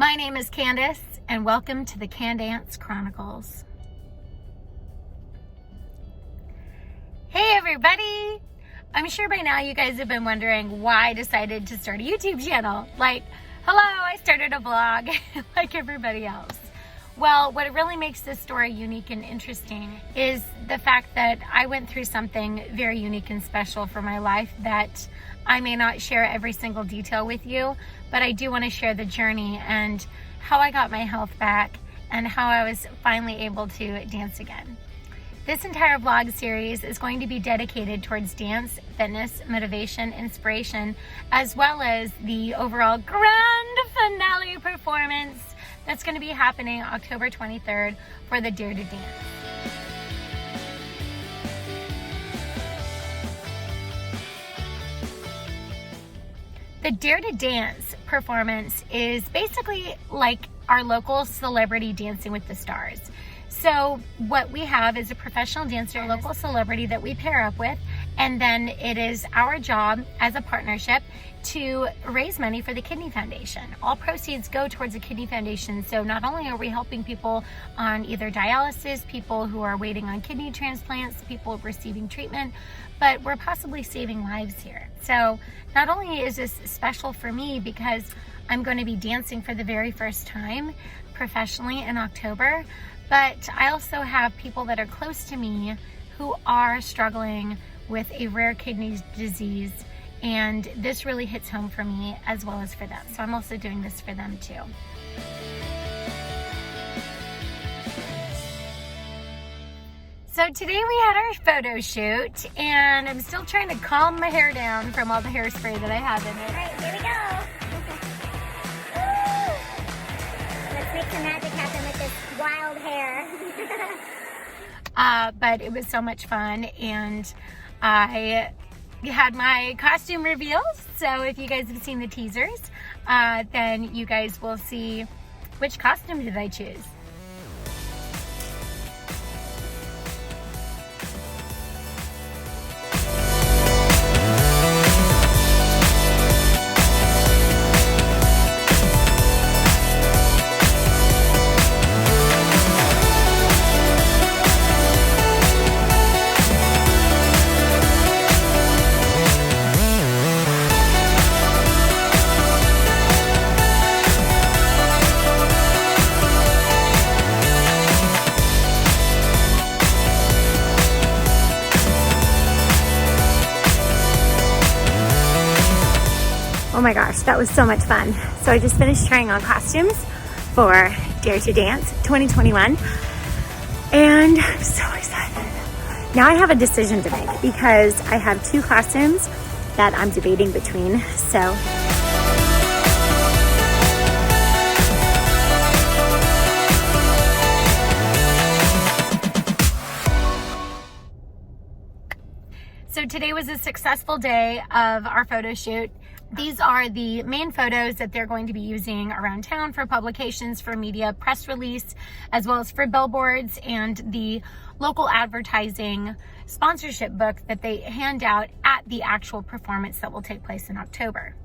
My name is Candace, and welcome to the Candance Chronicles. Hey everybody! I'm sure by now you guys have been wondering why I decided to start a YouTube channel. Like, hello, I started a vlog like everybody else. Well, what really makes this story unique and interesting is the fact that I went through something very unique and special for my life that I may not share every single detail with you, but I do want to share the journey and how I got my health back and how I was finally able to dance again. This entire vlog series is going to be dedicated towards dance, fitness, motivation, inspiration, as well as the overall grand finale performance that's going to be happening October 23rd for the Dare to Dance. The Dare to Dance performance is basically like our local celebrity Dancing with the Stars. So what we have is a professional dancer, a local celebrity that we pair up with, and then it is our job as a partnership to raise money for the Kidney Foundation. All proceeds go towards the Kidney Foundation, so not only are we helping people on either dialysis, people who are waiting on kidney transplants, people receiving treatment, but we're possibly saving lives here. So not only is this special for me because I'm going to be dancing for the very first time professionally in October, but I also have people that are close to me who are struggling with a rare kidney disease, and this really hits home for me as well as for them. So I'm also doing this for them too. So today we had our photo shoot, and I'm still trying to calm my hair down from all the hairspray that I have in it. All right, here we go. Let's make some magic happen with this wild hair. But it was so much fun, and I had my costume reveals. So if you guys have seen the teasers, then you guys will see which costume did I choose. Oh my gosh, that was so much fun. So I just finished trying on costumes for Dare to Dance 2021, and I'm so excited. Now I have a decision to make because I have two costumes that I'm debating between. So today was a successful day of our photo shoot. These are the main photos that they're going to be using around town for publications, for media, press release, as well as for billboards and the local advertising sponsorship book that they hand out at the actual performance that will take place in October.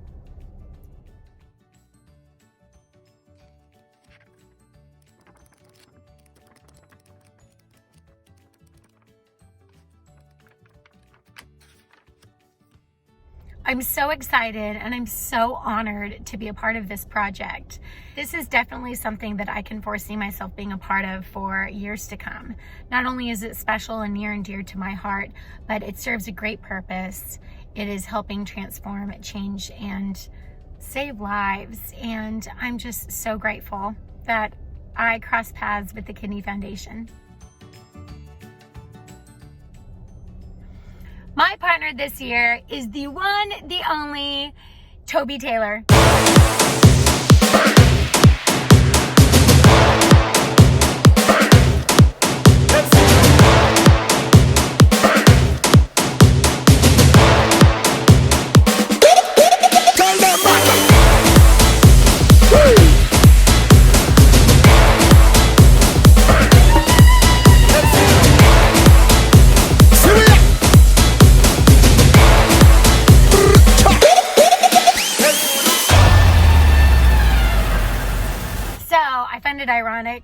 I'm so excited and I'm so honored to be a part of this project. This is definitely something that I can foresee myself being a part of for years to come. Not only is it special and near and dear to my heart, but it serves a great purpose. It is helping transform, change, and save lives. And I'm just so grateful that I crossed paths with the Kidney Foundation. My partner this year is the one, the only, Toby Taylor.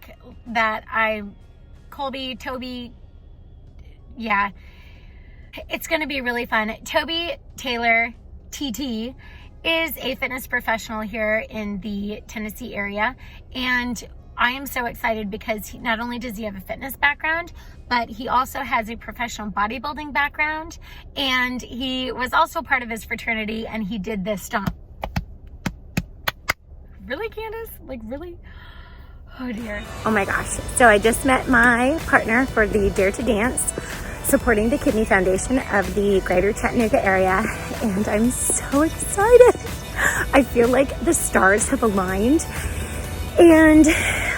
week that Toby, yeah, it's going to be really fun. Toby Taylor, TT, is a fitness professional here in the Tennessee area, and I am so excited because not only does he have a fitness background, but he also has a professional bodybuilding background, and he was also part of his fraternity, and he did this stunt. Really, Candace? Like, really? Oh dear. Oh my gosh. So I just met my partner for the Dare to Dance, supporting the Kidney Foundation of the greater Chattanooga area, and I'm so excited. I feel like the stars have aligned, and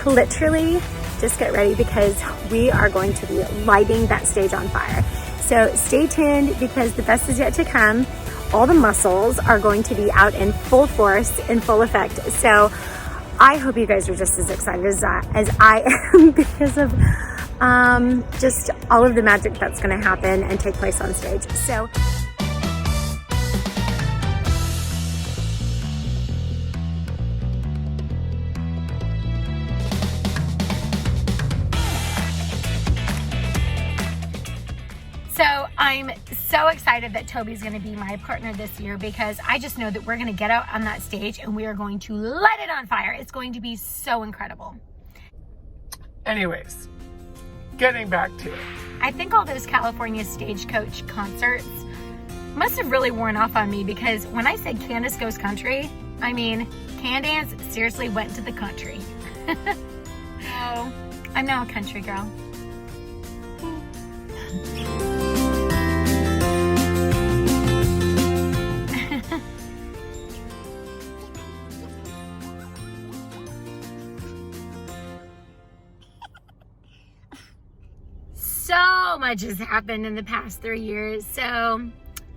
literally just get ready because we are going to be lighting that stage on fire. So stay tuned because the best is yet to come. All the muscles are going to be out in full force, in full effect. So I hope you guys are just as excited as I am because of just all of the magic that's going to happen and take place on stage. So I'm so excited that Toby's going to be my partner this year because I just know that we're going to get out on that stage and we are going to light it on fire. It's going to be so incredible. Anyways, getting back to it. I think all those California Stagecoach concerts must have really worn off on me because when I said Candace Goes Country, I mean, Candace seriously went to the country. So, I'm now a country girl. So much has happened in the past 3 years. So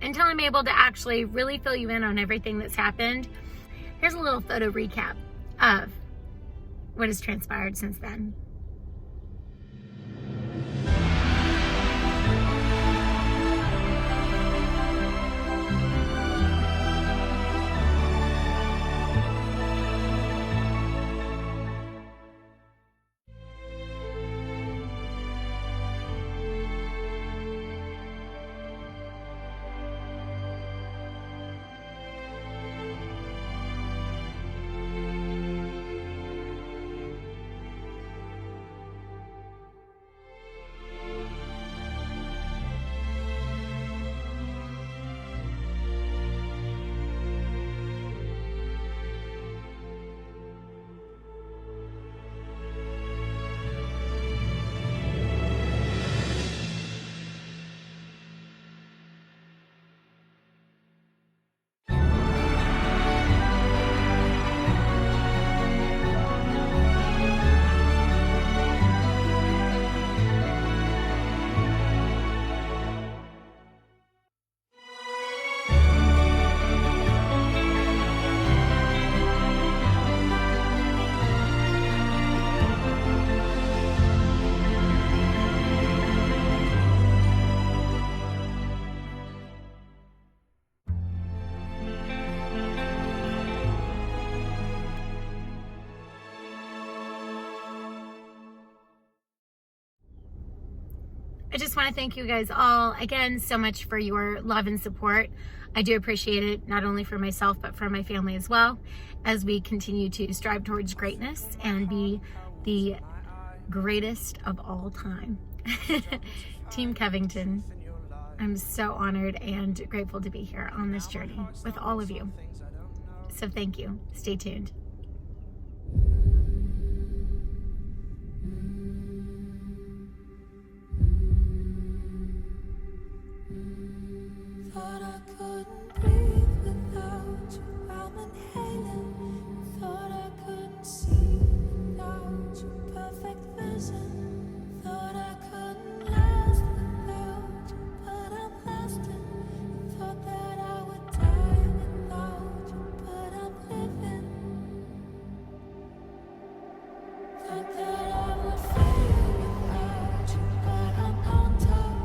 until I'm able to actually really fill you in on everything that's happened, here's a little photo recap of what has transpired since then. I just want to thank you guys all again so much for your love and support. I do appreciate it, not only for myself, but for my family as well, as we continue to strive towards greatness and be the greatest of all time. Team Covington, I'm so honored and grateful to be here on this journey with all of you. So thank you. Stay tuned. Thought I couldn't breathe without you. I'm inhaling. Thought I couldn't see without your perfect vision. Thought I couldn't last without you, but I'm lasting. Thought that I would die without you, but I'm living. Thought that I would fail without you, but I'm on top.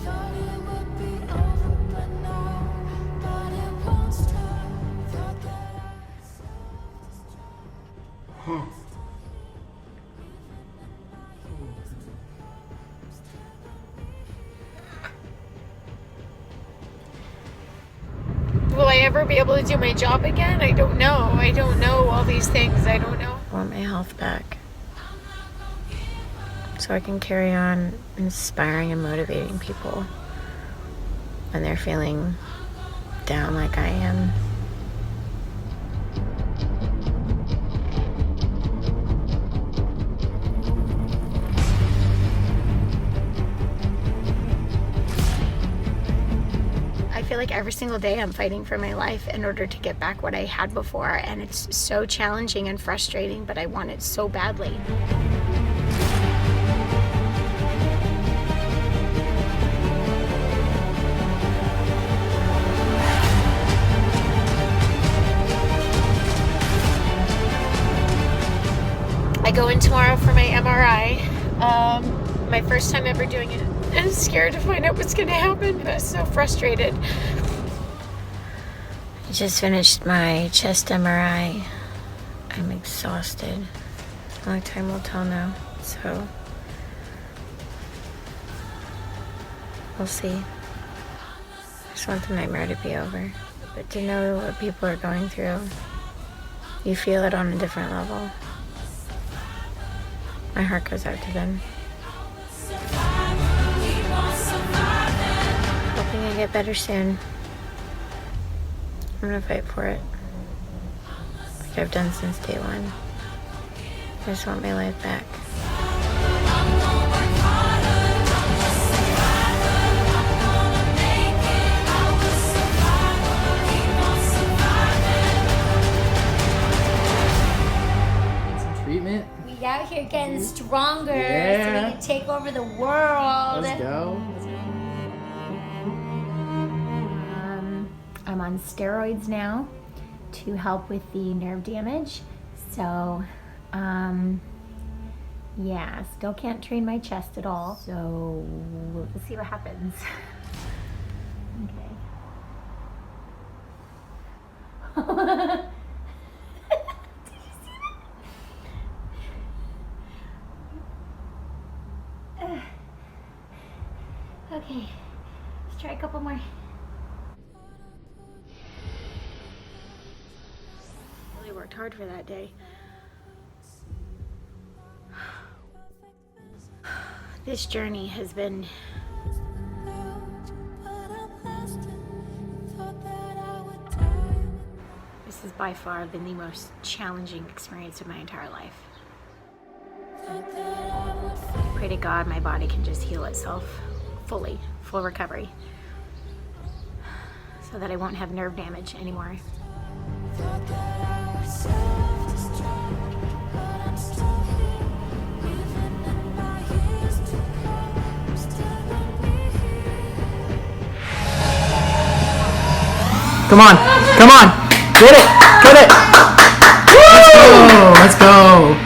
Thought it would be over, but now, but it won't stop. Thought that I would self-destruct. ever be able to do my job again? I don't know. I don't know all these things. I don't know. I want my health back so I can carry on inspiring and motivating people when they're feeling down like I am. I feel like every single day I'm fighting for my life in order to get back what I had before, and it's so challenging and frustrating, but I want it so badly. I go in tomorrow for my MRI. My first time ever doing it. I'm scared to find out what's gonna happen. I'm so frustrated. I just finished my chest MRI. I'm exhausted. Only time will tell now, so we'll see. I just want the nightmare to be over. But to know what people are going through, you feel it on a different level. My heart goes out to them. Hoping I get better soon. I'm gonna fight for it. Like I've done since day one. I just want my life back. Treatment. We out here getting stronger so Yeah. we can take over the world. Let's go. I'm on steroids now to help with the nerve damage. So, yeah, still can't train my chest at all. So, we'll see what happens. Okay. Okay, let's try a couple more. Really worked hard for that day. This journey has been This has by far been the most challenging experience of my entire life. I pray to God my body can just heal itself fully, full recovery, so that I won't have nerve damage anymore. Come on. Come on. Get it. Get it. Let's go. Let's go.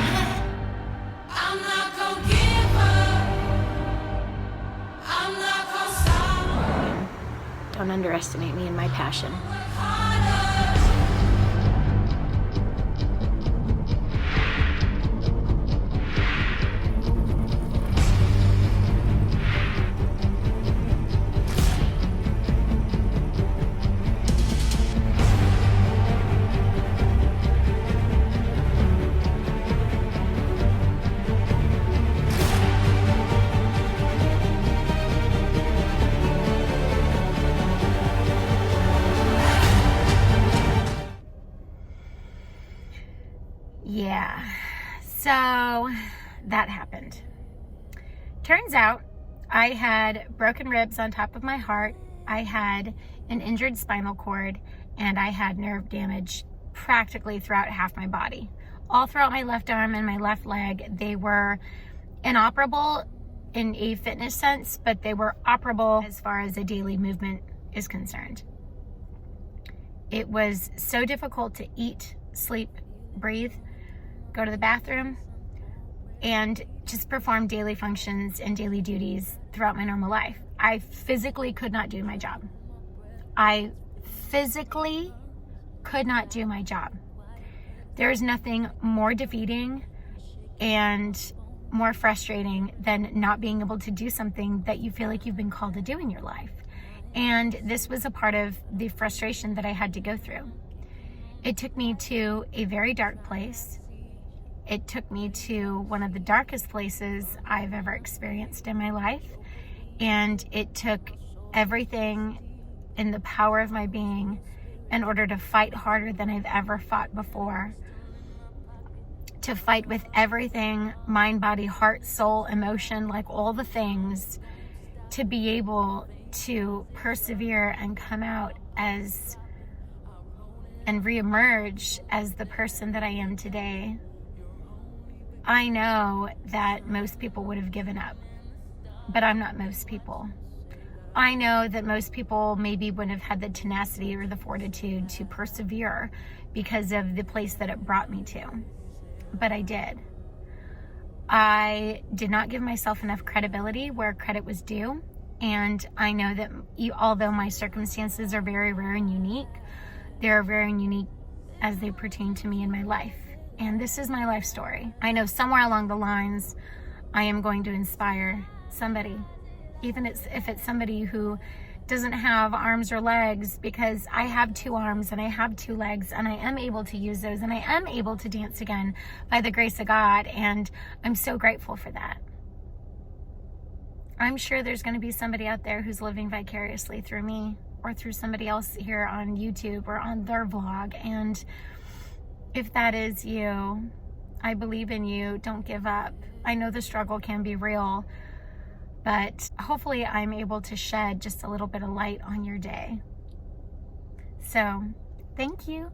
I'm not gonna give up. I'm not gonna stop. Don't underestimate me and my passion. Yeah, so that happened. Turns out I had broken ribs on top of my heart, I had an injured spinal cord, and I had nerve damage practically throughout half my body. All throughout my left arm and my left leg. They were inoperable in a fitness sense, but they were operable as far as a daily movement is concerned. It was so difficult to eat, sleep, breathe, go to the bathroom, and just perform daily functions and daily duties throughout my normal life. I physically could not do my job. I physically could not do my job. There is nothing more defeating and more frustrating than not being able to do something that you feel like you've been called to do in your life. And this was a part of the frustration that I had to go through. It took me to a very dark place. It took me to one of the darkest places I've ever experienced in my life. And it took everything in the power of my being in order to fight harder than I've ever fought before. To fight with everything, mind, body, heart, soul, emotion, like all the things, to be able to persevere and come out as and reemerge as the person that I am today. I know that most people would have given up, but I'm not most people. I know that most people maybe wouldn't have had the tenacity or the fortitude to persevere because of the place that it brought me to, but I did. I did not give myself enough credibility where credit was due, and I know that although my circumstances are very rare and unique, they're very unique as they pertain to me in my life. And this is my life story. I know somewhere along the lines, I am going to inspire somebody, even if it's somebody who doesn't have arms or legs, because I have 2 arms and I have 2 legs and I am able to use those and I am able to dance again by the grace of God. And I'm so grateful for that. I'm sure there's going to be somebody out there who's living vicariously through me or through somebody else here on YouTube or on their vlog. And if that is you, I believe in you. Don't give up. I know the struggle can be real, but hopefully I'm able to shed just a little bit of light on your day. So thank you.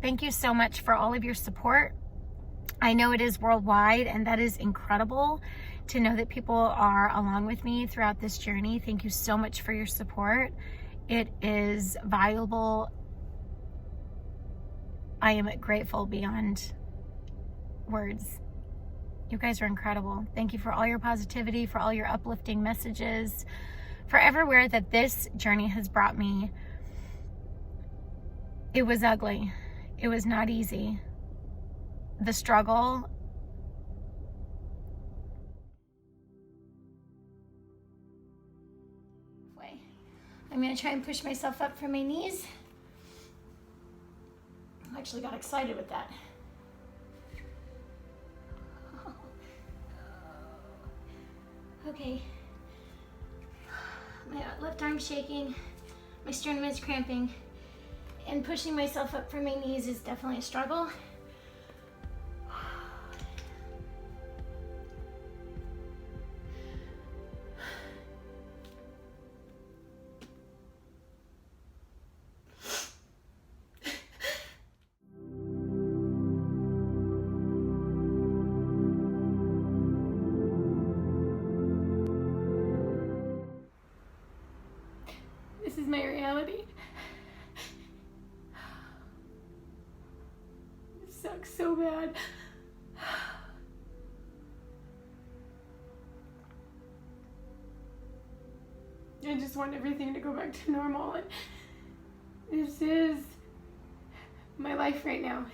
Thank you so much for all of your support. I know it is worldwide, and that is incredible to know that people are along with me throughout this journey. Thank you so much for your support. It is valuable. I am grateful beyond words. You guys are incredible. Thank you for all your positivity, for all your uplifting messages, for everywhere that this journey has brought me. It was ugly. It was not easy. The struggle. I'm gonna try and push myself up from my knees. I actually got excited with that. Okay. My left arm's shaking. My sternum is cramping. And pushing myself up from my knees is definitely a struggle. This is my reality. This sucks so bad. I just want everything to go back to normal, and this is my life right now.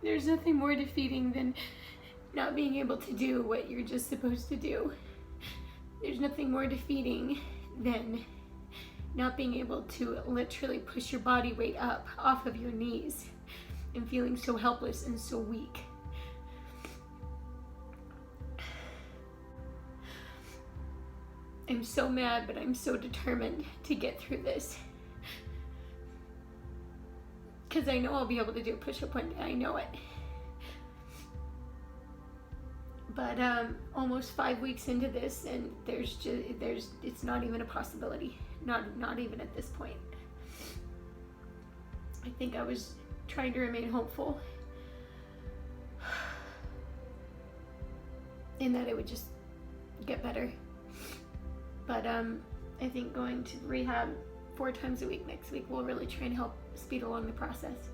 There's nothing more defeating than not being able to do what you're just supposed to do. There's nothing more defeating than not being able to literally push your body weight up off of your knees and feeling so helpless and so weak. I'm so mad, but I'm so determined to get through this. Because I know I'll be able to do a push-up one day, I know it. But almost 5 weeks into this, and it's not even a possibility. Not even at this point. I think I was trying to remain hopeful in that it would just get better. But I think going to rehab 4 times a week next week will really try and help speed along the process.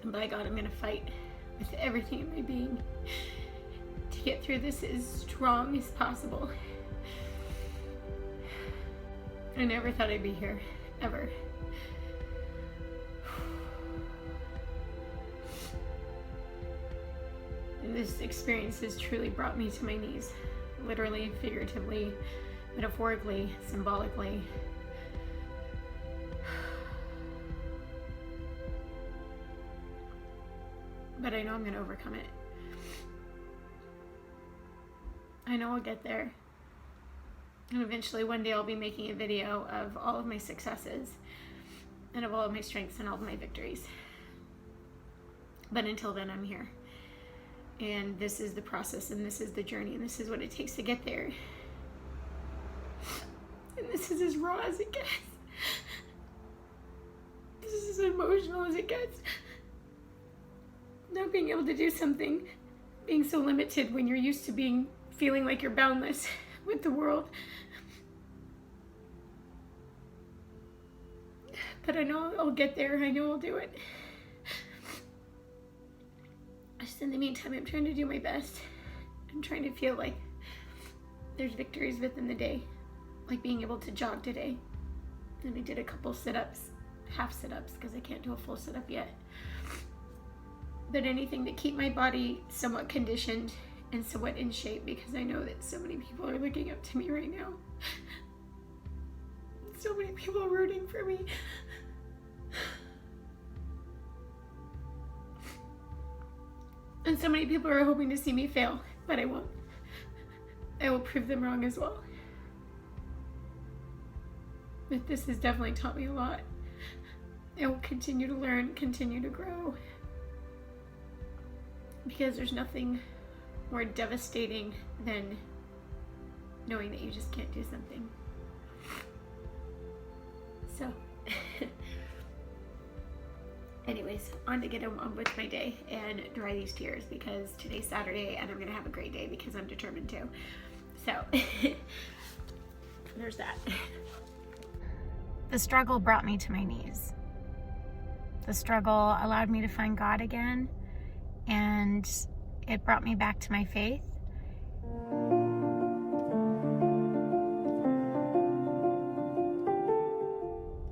And by God, I'm gonna fight with everything in my being to get through this as strong as possible. I never thought I'd be here, ever. And this experience has truly brought me to my knees. literally, figuratively, metaphorically, symbolically. But I know I'm going to overcome it. I know I'll get there. And eventually one day I'll be making a video of all of my successes and of all of my strengths and all of my victories. But until then, I'm here. And this is the process, and this is the journey, and this is what it takes to get there. And this is as raw as it gets. This is as emotional as it gets. Not being able to do something, being so limited when you're used to feeling like you're boundless with the world. But I know I'll get there. I know I'll do it. Just in the meantime, I'm trying to do my best. I'm trying to feel like there's victories within the day, like being able to jog today. And I did a couple sit-ups, half sit-ups, because I can't do a full sit-up yet. But anything to keep my body somewhat conditioned and somewhat in shape, because I know that so many people are looking up to me right now. So many people are rooting for me. And so many people are hoping to see me fail, but I won't. I will prove them wrong as well. But this has definitely taught me a lot. I will continue to learn, continue to grow. Because there's nothing more devastating than knowing that you just can't do something. So, anyways, on to get on with my day and dry these tears, because today's Saturday and I'm gonna have a great day because I'm determined to. So, there's that. The struggle brought me to my knees. The struggle allowed me to find God again, and it brought me back to my faith.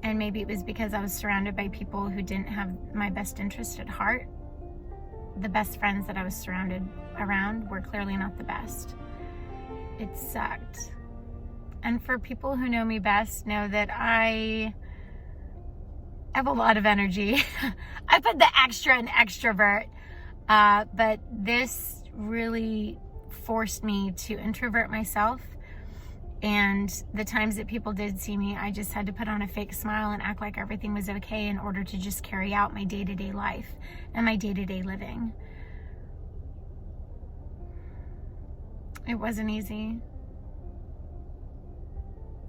And maybe it was because I was surrounded by people who didn't have my best interest at heart. The best friends that I was surrounded around were clearly not the best. It sucked. And for people who know me best know that I have a lot of energy. I put the extra in extrovert, but this really forced me to introvert myself. And the times that people did see me, I just had to put on a fake smile and act like everything was okay in order to just carry out my day-to-day life and my day-to-day living. It wasn't easy.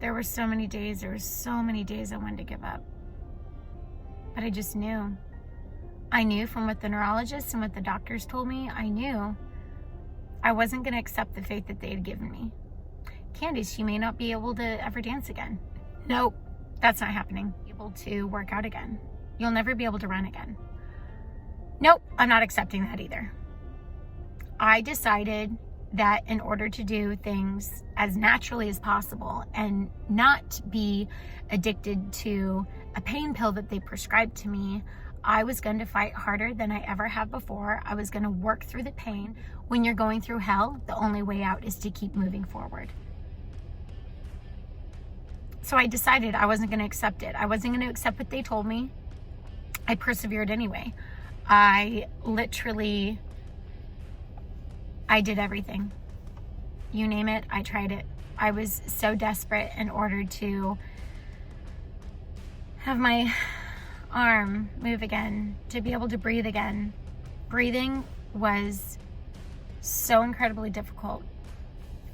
There were so many days I wanted to give up. But I just knew. I knew from what the neurologists and what the doctors told me, I knew I wasn't going to accept the fate that they had given me. Candice, you may not be able to ever dance again. Nope, that's not happening. Able to work out again. You'll never be able to run again. Nope, I'm not accepting that either. I decided that in order to do things as naturally as possible and not be addicted to a pain pill that they prescribed to me, I was going to fight harder than I ever have before. I was going to work through the pain. When you're going through hell, the only way out is to keep moving forward. So I decided I wasn't going to accept it. I wasn't going to accept what they told me. I persevered anyway. I did everything. You name it, I tried it. I was so desperate in order to have my arm move again, to be able to breathe again. Breathing was so incredibly difficult.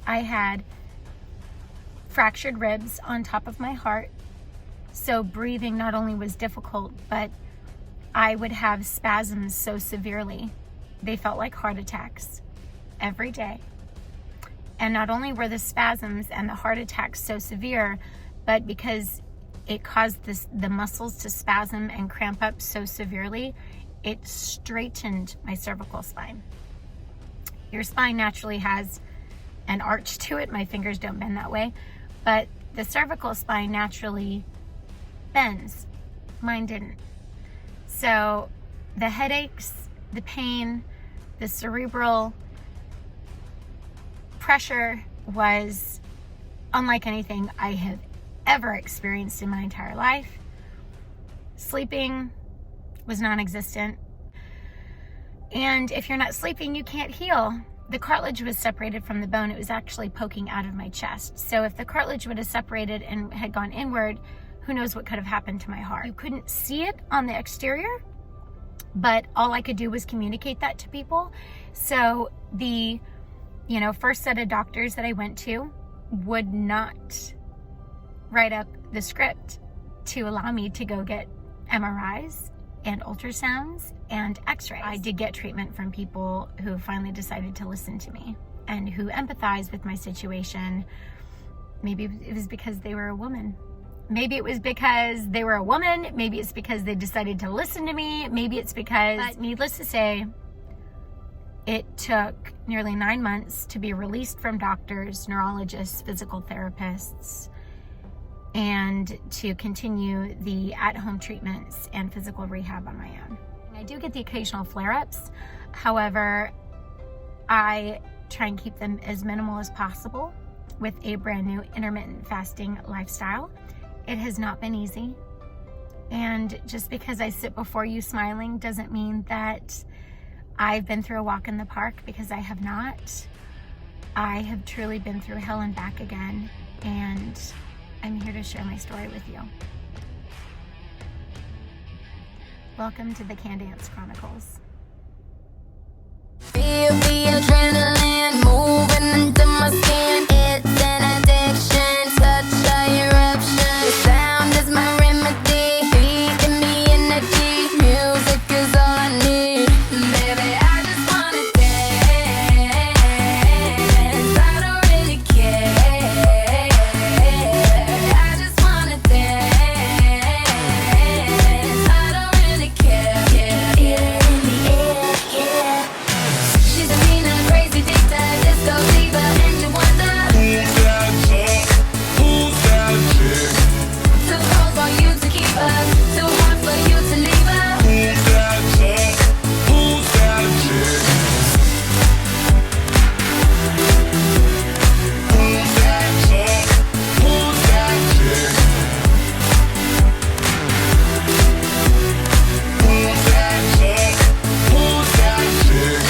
I had fractured ribs on top of my heart, so breathing not only was difficult, but I would have spasms so severely they felt like heart attacks every day. And not only were the spasms and the heart attacks so severe, but because it caused the muscles to spasm and cramp up so severely, it straightened my cervical spine. Your spine naturally has an arch to it. My fingers don't bend that way, but the cervical spine naturally bends. Mine didn't. So the headaches, the pain, the cerebral pressure, was unlike anything I have ever experienced in my entire life. Sleeping was non-existent. And if you're not sleeping, you can't heal. The cartilage was separated from the bone. It was actually poking out of my chest. So if the cartilage would have separated and had gone inward, who knows what could have happened to my heart. You couldn't see it on the exterior, but all I could do was communicate that to people. So the, first set of doctors that I went to would not write up the script to allow me to go get MRIs and ultrasounds and x-rays. I did get treatment from people who finally decided to listen to me and who empathized with my situation. Maybe it was because they were a woman. Maybe it was because they were a woman. Maybe it's because they decided to listen to me. Maybe it's because, but needless to say, it took nearly 9 months to be released from doctors, neurologists, physical therapists, and to continue the at-home treatments and physical rehab on my own. I do get the occasional flare-ups. However, I try and keep them as minimal as possible with a brand new intermittent fasting lifestyle. It has not been easy. And just because I sit before you smiling doesn't mean that I've been through a walk in the park, because I have not. I have truly been through hell and back again, and I'm here to share my story with you. Welcome to the Candance Chronicles. Feel the adrenaline moving into my skin. It's an addiction, such a eruption. The sound is my remedy, feeding me energy. Music is all I need. Baby, I just wanna dance. I don't really care. I just wanna dance. I don't really care. Yeah, in the air, yeah. She's a mean and crazy dictator, disco diva, and you wonder who's that chick? Who's that chick? Too cold for you to keep her, too hot for you to leave her. Who's that chick? Who's that chick? Who's that chick? Who's that chick? Who's that chick? Who's that chick?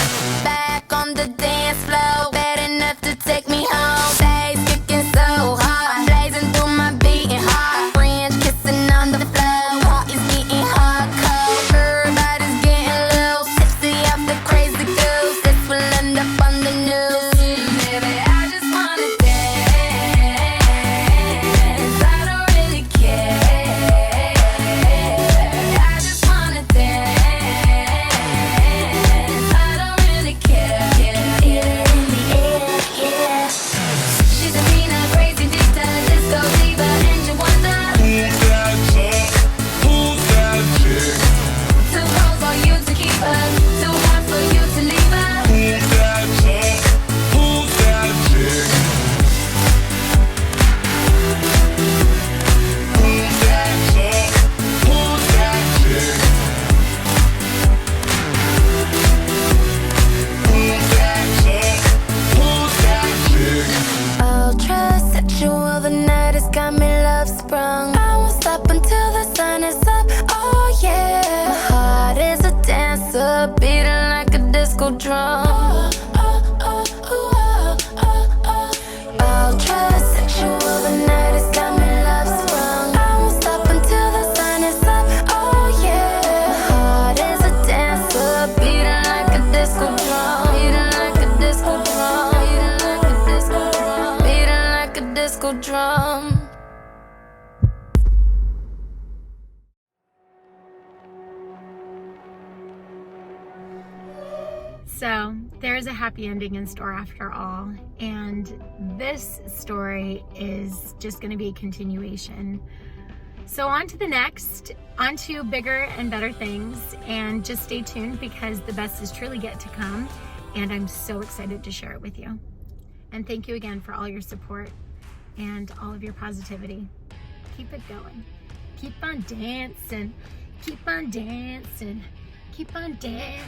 Back on the dance floor, bad enough to take me home. Days kicking so hard, blazing through my beating heart. French kissing on the floor, heart is getting hardcore. Everybody's getting loose, tipsy off the crazy goose. This will end up on the news. Baby, I just wanna dance. I don't really care. I just wanna dance. I don't really care. Yeah, in the air, yeah. She's a mean and crazy dictator, disco diva, and you wonder who's that chick? Who's that chick? Too cold for you to keep her, too hot for you to leave her. Who's that chick? Who's that chick? Who's that chick? Who's that chick? Who's that chick? Who's that chick? Ultra sexual, the night has got me love sprung. I won't stop until the sun is up. Oh yeah, my heart is a dancer, beating like a disco drum. Ultra sexual, the night has got me love sprung. I won't stop until the sun is up. Oh yeah, my heart is a dancer, beating like a disco drum. Beating like a disco drum. Beating like a disco drum. Beating like a disco drum. So there's a happy ending in store after all, and this story is just going to be a continuation. So on to the next, on to bigger and better things, and just stay tuned because the best is truly yet to come, and I'm so excited to share it with you. And thank you again for all your support and all of your positivity. Keep it going. Keep on dancing. Keep on dancing. Keep on dancing.